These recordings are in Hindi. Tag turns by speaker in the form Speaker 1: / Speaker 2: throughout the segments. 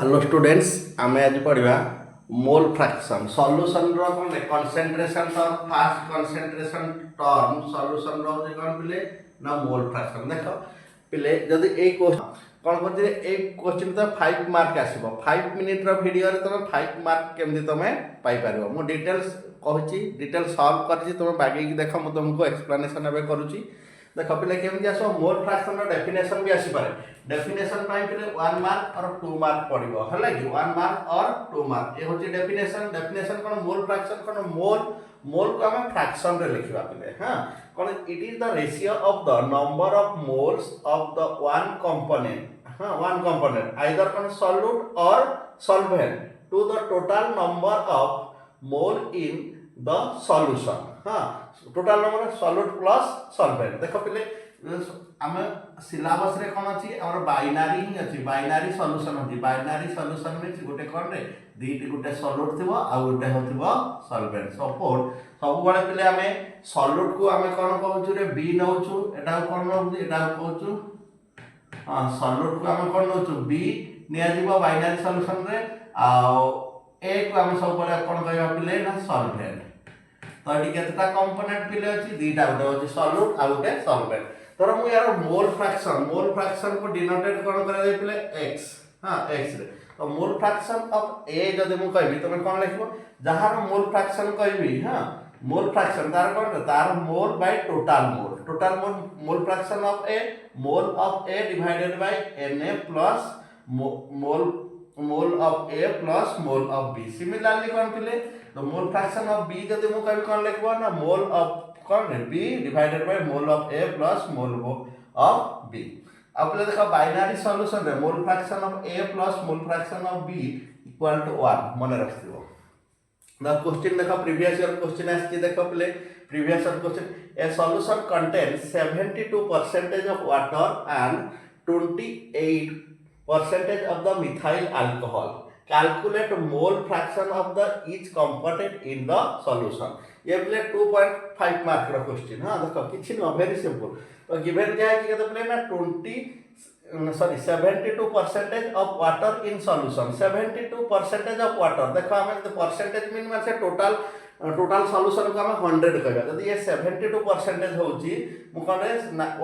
Speaker 1: हेलो स्टूडेंट्स आम आज पढ़ा mole fraction solution concentration term fast concentration term solution कौन पिले ना मोल फ्रैक्शन देख पिले जदि ए कौन कर क्वेश्चन तो 5 मार्क आसो 5 मिनिट भिडियो तुम 5 मार्क केमती तुम पाइपर मु डिटेल्स कहूँ डिटेल सल्व कर तुम बागे देख मुझे तुमको एक्सप्लेनेशन एवं करुँची देख पिले केमती आस मोल फ्रैक्शन डेफिनेशन भी आसीपे डेफिनेशन पे 1 मार्क और 2 मार्क पड़ो है कि 1 मार्क और 2 मार्क ये हूँ डेफिनेशन डेफिनेशन कौन मोल फ्रैक्शन कौन मोल मोल को आम फ्रैक्शन रे लिखा पे हाँ कौन it is the ratio of the number of moles of the one component हाँ वन कंपोनेंट आइदर कौन सॉल्यूट और solvent to the total number of mole in the solution हाँ total number of solute plus solvent देख पे आम सिलेबस रे कौन अच्छी आम बाइनारी ही अच्छी बाइनारी सॉल्यूशन अच्छी बाइनारी सॉल्यूशन मीन्स गोटे कौन रे दीटी गोटे सॉल्यूट थी आउ गोटे हो सॉल्वेंट सपोर्ट सब बड़े पे आम सॉल्यूट को आम कौन कहूँ रे बी नौ एटा कौन नौ एटा कहूँ हाँ सॉल्यूट को आम कौन नौ बी निया बाइनारी सॉल्यूशन रे ए को आम सब बड़े कौन कहवा पे ना सॉल्वेंट तो ये केतटा कंपोनेंट पिले अछि दीटा गोटे होछि सॉल्यूट आ गोटे सॉल्वेंट तर मु यार मोल फ्रैक्शन को डिनोटेट कोन करा जाय पिले x हां x रे तो मोल फ्रैक्शन ऑफ a जदि मु कहबी तमे कोन लिखबो जहार मोल फ्रैक्शन कहबी हां मोल फ्रैक्शन तार कोन तार mole by total mole fraction of a divided by na plus mole of a plus mole of b similarly कोन पिले तो मोल फ्रैक्शन ऑफ b जदि मु कहबी कोन लिखबो ना मोल ऑफ कौन b divided by mole of a plus mole of b अब ले देखो बाइनरी सॉल्यूशन रे mole fraction of a plus mole fraction of b equal to 1 मन रखियो द क्वेश्चन देखो प्रीवियस ईयर क्वेश्चन आछि देखो प्ले previous year question a solution contains 72% of water and 28% of the methyl alcohol calculate mole fraction of the each component in the solution ये प्ले 2.5 मार्क रा क्वेश्चन हां देखो किछि न वेरी सिंपल तो गिवन क्या है कि कहते प्ले ना 72% of water in solution 72% of water देखो हमें तो परसेंटेज मीन माने टोटल सॉल्यूशन को हम 100 कहबा यदि ये 72% होउची मु कहले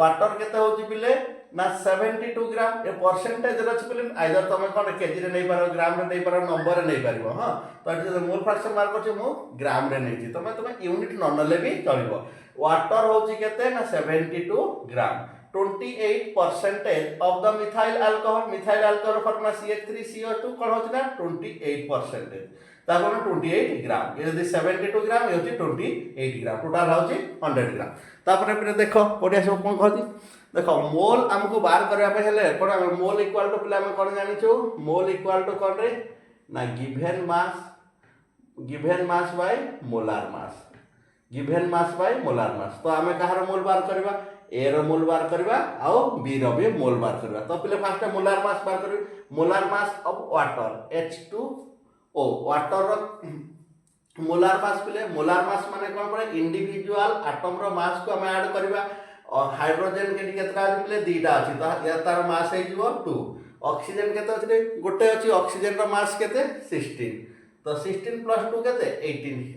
Speaker 1: वाटर केते होउची पिले ना 72 ग्राम ए परसेंटेज रच पिले आइदर तमे कोन केजी रे नै पारो ग्राम रे नै पारो नंबर रे नै पारिबो हां तो जे मोल फ्रैक्शन मार्क करछ मु ग्राम रे नै छी तमे यूनिट न नले भी चलिबो वाटर होउची केते ना 72 ग्राम 28% of the methyl alcohol formula CH3CO2 कोन होची ना 28% ताको 28 ग्राम ये यदि 72 ग्राम ये होची 28 ग्राम टोटल होची 100 ग्राम तापर पे देखो कोडिया सब कोन कहती देखो मोल हमको बाहर करबा पे हेले कोन मोल इक्वल टू पिला हम कोन जानि छु मोल इक्वल टू कोन रे ना गिवन मास बाय मोलार मास तो हमें कहार मोल बाहर करबा ए रो मोल बाहर करबा आ बी रो भी मोल बाहर करबा तो पिले फर्स्ट मोलार मास बाहर करबी molar mass of water H2O water रो मोलार मास पिले मोलार मास माने कोन पड़े इंडिविजुअल एटम रो मास को हम ऐड करबा और हाइड्रोजन के केतरा पिले दीटा अछि तो या तार मास हे जिवो 2 ऑक्सीजन केते अछि गोटे अछि ऑक्सीजन रो मास केते 16 तो 16 प्लस 2 केते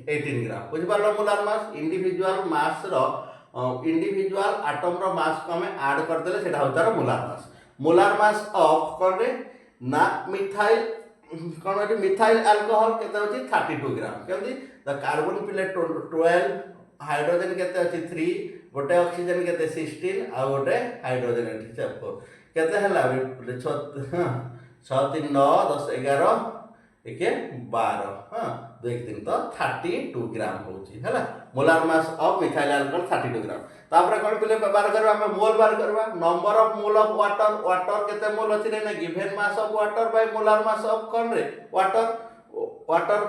Speaker 1: 18 ग्राम बुझ पालो मोलार मास इंडिविजुअल एटम रो मास को हम ऐड कर देले सेटा होतार मोलार मास ऑफ कोन रे ना मिथाइल अल्कोहल केते अछि 32 ग्राम केमती द कार्बन पिले 12 हाइड्रोजन केते अछि 3 गोटे ऑक्सीजन केते 16 आ गोटे हाइड्रोजन एठी 4 केते हला 6 3 9 10 11 एके 12 हां देख दिन तो 32 ग्राम होची हला molar mass of methyl alcohol 32 ग्राम तापर कोन पिले व्यवहार करबा हम मोल बार करबा number of mole of water केते मोल अछि रे ना given mass of water bye molar mass of कोन रे वाटर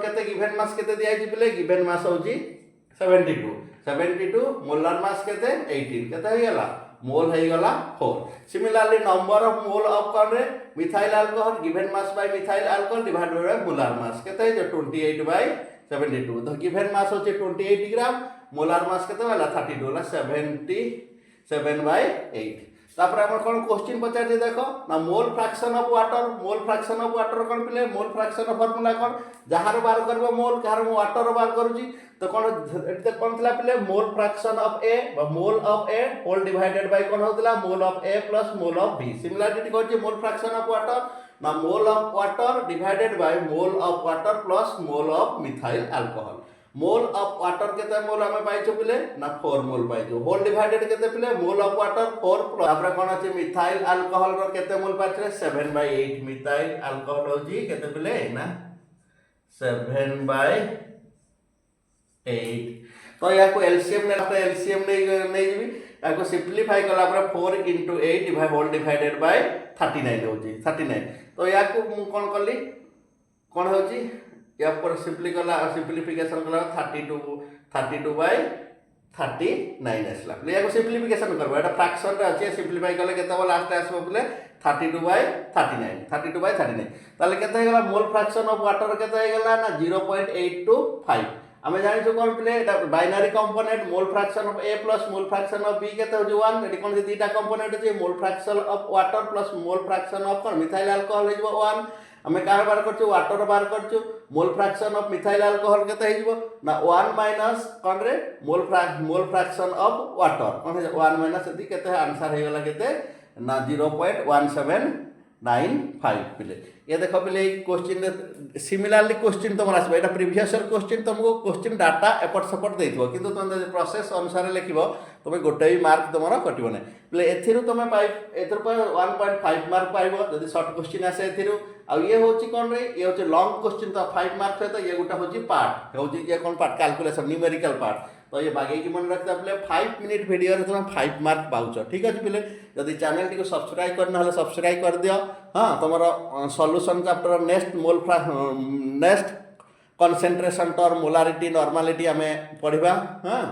Speaker 1: केते गिवन मास केते दिया छि पिले गिवन मास होची 72 मोलार मास केते 18 केते हो गेला मोल हो गला 4 similarly number of mole of कोन रे methyl alcohol given mass by methyl alcohol divided by molar mass केते जो 28 बाय 72 तो गिवन मास होचे 28 ग्राम मोलार मास केते वाला 32 वाला 77 बाय 8 तापर आम कौन क्वेश्चन पचार देख ना मोल फ्रैक्शन ऑफ वाटर कौन पिले मोल फ्रैक्शन फॉर्मूला कौन जार बार कर मोल कार वाटर बार करुँची तो कौन कौन थी पिले mole fraction of A whole divided by कौन होता mole of A plus mole of B similarity कौन मोल फ्रैक्शन ऑफ वाटर ना mole of water divided by mole of water plus mole of methyl alcohol mole of water केते मोल हमें पाइछो पिले ना 4 मोल पाइछो होल डिवाइडेड केते पिले मोल ऑफ वाटर 4 प्लस तापर कोन अछि मिथाइल अल्कोहल रो केते मोल पाइछे 7/8 मिथाइल अल्कोहल होजी केते पिले ना 7/8 तो या को एलसीएम नै जीबी या को सिंपलीफाई कला पर 4 * 8 भाई होल डिवाइडेड बाय 39 होजी 39 तो या को कोन करली कोन होजी या पर सिंपलीफिकेशन कला 32/39 आसला या को सिंपलीफिकेशन करबो एटा फ्रैक्शन रे अछि सिंपलीफाई कले केते बल लास्ट आसबो बोले 32/39 ताले केते हे गेला मोल फ्रैक्शन ऑफ वाटर केते हे गेला ना 0.825 आमे जानि जो कोन प्ले एटा binary component mole fraction of A plus mole fraction of B केते हो 1 एटी कोन दीटा कंपोनेंट अछि mole fraction of water plus mole fraction of कोन मिथाइल अल्कोहल हो 1 आमे का बार करछु वाटर बार करछु mole fraction of methyl alcohol केते हो ना 1 माइनस कोन रे मोल फ्रैक्शन ऑफ वाटर कोन 1 माइनस यदि केते आंसर हे गेला केते ना 0.1795 पिले ये देखो पिले क्वेश्चन सिमिलरली क्वेश्चन तुम आसबो एटा प्रीवियस ईयर क्वेश्चन तुमको क्वेश्चन डाटा एपट सपोर्ट देइथबो किंतु तुम प्रोसेस अनुसार लिखिबो तुम गोटे भी मार्क तुम कटिबो नै पिले एथिरु तुम एथर पर 1.5 मार्क पाइबो यदि शॉर्ट क्वेश्चन आसे एथिरु आ ये होची कोन रे ये होची लॉन्ग क्वेश्चन तो 5 मार्क सहित ये गोटा होची पार्ट होची ये कोन पार्ट कैलकुलेशन न्यूमेरिकल पार्ट तो ये बागे की मन रखता पिले 5 मिनिट वीडियो रे तुम 5 मार्क पाउछ ठीक अछि पिले यदि चैनल टी को सब्सक्राइब करना हले सब्सक्राइब कर दियो हां तमरो solution chapter next concentration term molarity normality हमें पढ़िबा हां।